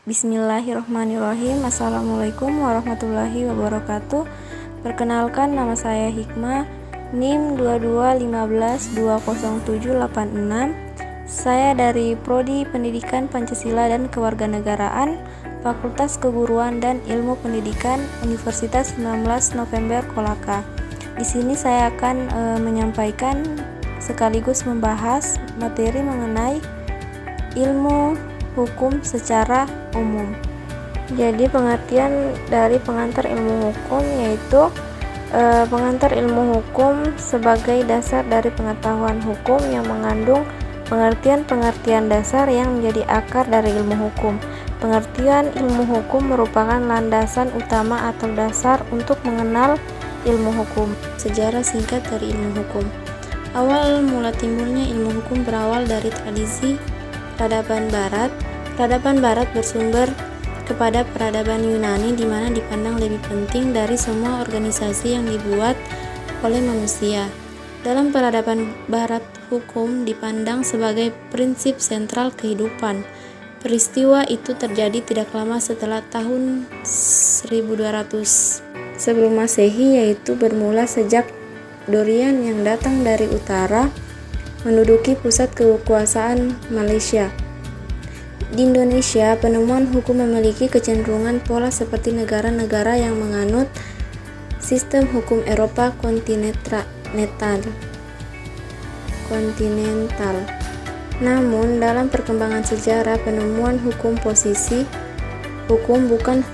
Bismillahirrahmanirrahim. Assalamualaikum warahmatullahi wabarakatuh. Perkenalkan, nama saya Hikmah, NIM 221520786. Saya dari Prodi Pendidikan Pancasila dan Kewarganegaraan, Fakultas Keguruan dan Ilmu Pendidikan, Universitas 19 November Kolaka. Di sini saya akan menyampaikan sekaligus membahas materi mengenai ilmu hukum secara umum. Jadi pengertian dari pengantar ilmu hukum yaitu pengantar ilmu hukum sebagai dasar dari pengetahuan hukum yang mengandung pengertian-pengertian dasar yang menjadi akar dari ilmu hukum. Pengertian ilmu hukum merupakan landasan utama atau dasar untuk mengenal ilmu hukum. Sejarah singkat dari ilmu hukum. Awal mula timbulnya ilmu hukum berawal dari tradisi peradaban Barat. Peradaban Barat bersumber kepada peradaban Yunani, di mana dipandang lebih penting dari semua organisasi yang dibuat oleh manusia. Dalam peradaban Barat, hukum dipandang sebagai prinsip sentral kehidupan. Peristiwa itu terjadi tidak lama setelah tahun 1200 sebelum Masehi, yaitu bermula sejak Dorian yang datang dari utara menduduki pusat kekuasaan Malaysia. Di Indonesia, penemuan hukum memiliki kecenderungan pola seperti negara-negara yang menganut sistem hukum Eropa kontinental. Namun, dalam perkembangan sejarah, penemuan hukum posisi hukum bukan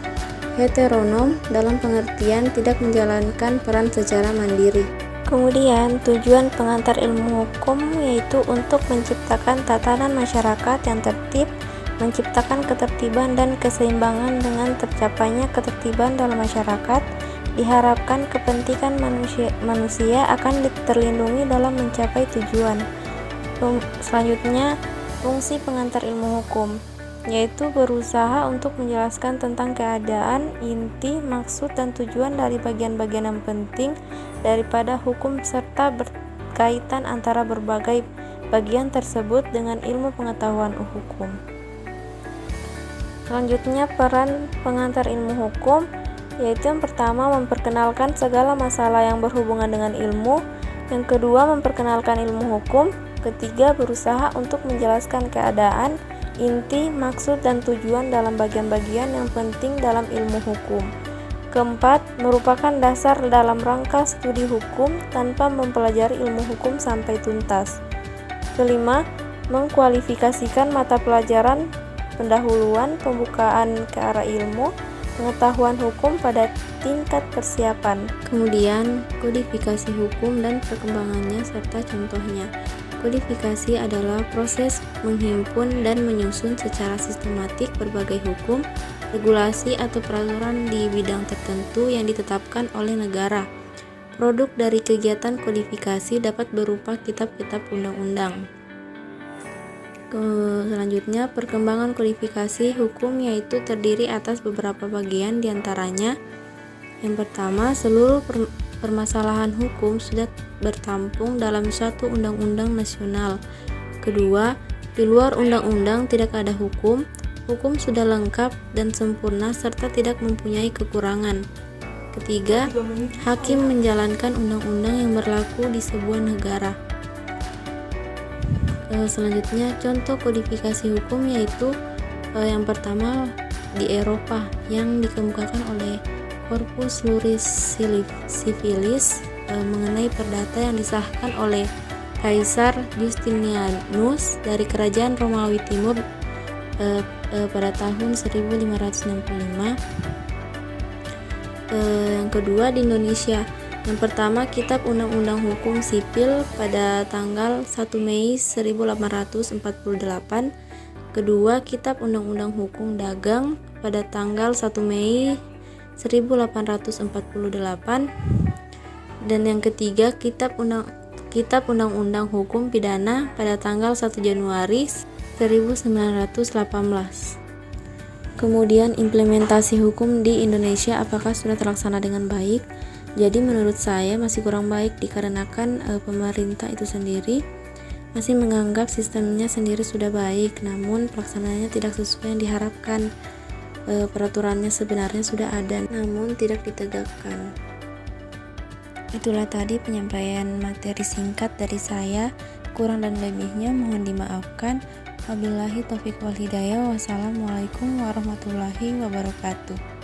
heteronom dalam pengertian tidak menjalankan peran secara mandiri. Kemudian, tujuan pengantar ilmu hukum yaitu untuk menciptakan tatanan masyarakat yang tertib, menciptakan ketertiban dan keseimbangan. Dengan tercapainya ketertiban dalam masyarakat, diharapkan kepentingan manusia akan terlindungi dalam mencapai tujuan. Selanjutnya, fungsi pengantar ilmu hukum yaitu berusaha untuk menjelaskan tentang keadaan, inti, maksud, dan tujuan dari bagian-bagian yang penting daripada hukum serta berkaitan antara berbagai bagian tersebut dengan ilmu pengetahuan hukum. Selanjutnya, peran pengantar ilmu hukum yaitu yang pertama memperkenalkan segala masalah yang berhubungan dengan ilmu, yang kedua memperkenalkan ilmu hukum, ketiga berusaha untuk menjelaskan keadaan, inti, maksud, dan tujuan dalam bagian-bagian yang penting dalam ilmu hukum. Keempat, merupakan dasar dalam rangka studi hukum tanpa mempelajari ilmu hukum sampai tuntas. Kelima, mengkualifikasikan mata pelajaran pendahuluan pembukaan ke arah ilmu pengetahuan hukum pada tingkat persiapan. Kemudian, kodifikasi hukum dan perkembangannya serta contohnya. Kodifikasi adalah proses menghimpun dan menyusun secara sistematik berbagai hukum, regulasi atau peraturan di bidang tertentu yang ditetapkan oleh negara. Produk dari kegiatan kodifikasi dapat berupa kitab-kitab undang-undang. Selanjutnya, perkembangan kodifikasi hukum yaitu terdiri atas beberapa bagian, diantaranya yang pertama, seluruh permasalahan hukum sudah bertampung dalam suatu undang-undang nasional. Kedua, di luar undang-undang tidak ada hukum sudah lengkap dan sempurna serta tidak mempunyai kekurangan. Ketiga, hakim menjalankan undang-undang yang berlaku di sebuah negara. Selanjutnya, contoh kodifikasi hukum yaitu yang pertama di Eropa yang dikemukakan oleh Corpus Juris Civilis mengenai perdata yang disahkan oleh Kaisar Justinianus dari Kerajaan Romawi Timur pada tahun 1565. Yang kedua di Indonesia, yang pertama Kitab Undang-Undang Hukum Sipil pada tanggal 1 Mei 1848. Kedua, Kitab Undang-Undang Hukum Dagang pada tanggal 1 Mei 1848. Dan yang ketiga, Kitab Undang-Undang Hukum Pidana pada tanggal 1 Januari 1918. Kemudian implementasi hukum di Indonesia apakah sudah terlaksana dengan baik? Jadi menurut saya masih kurang baik dikarenakan pemerintah itu sendiri masih menganggap sistemnya sendiri sudah baik, namun pelaksanaannya tidak sesuai yang diharapkan. peraturannya sebenarnya sudah ada namun tidak ditegakkan. Itulah tadi penyampaian materi singkat dari saya. Kurang dan lebihnya mohon dimaafkan. Wabillahi taufiq wal hidayah. Wassalamualaikum warahmatullahi wabarakatuh.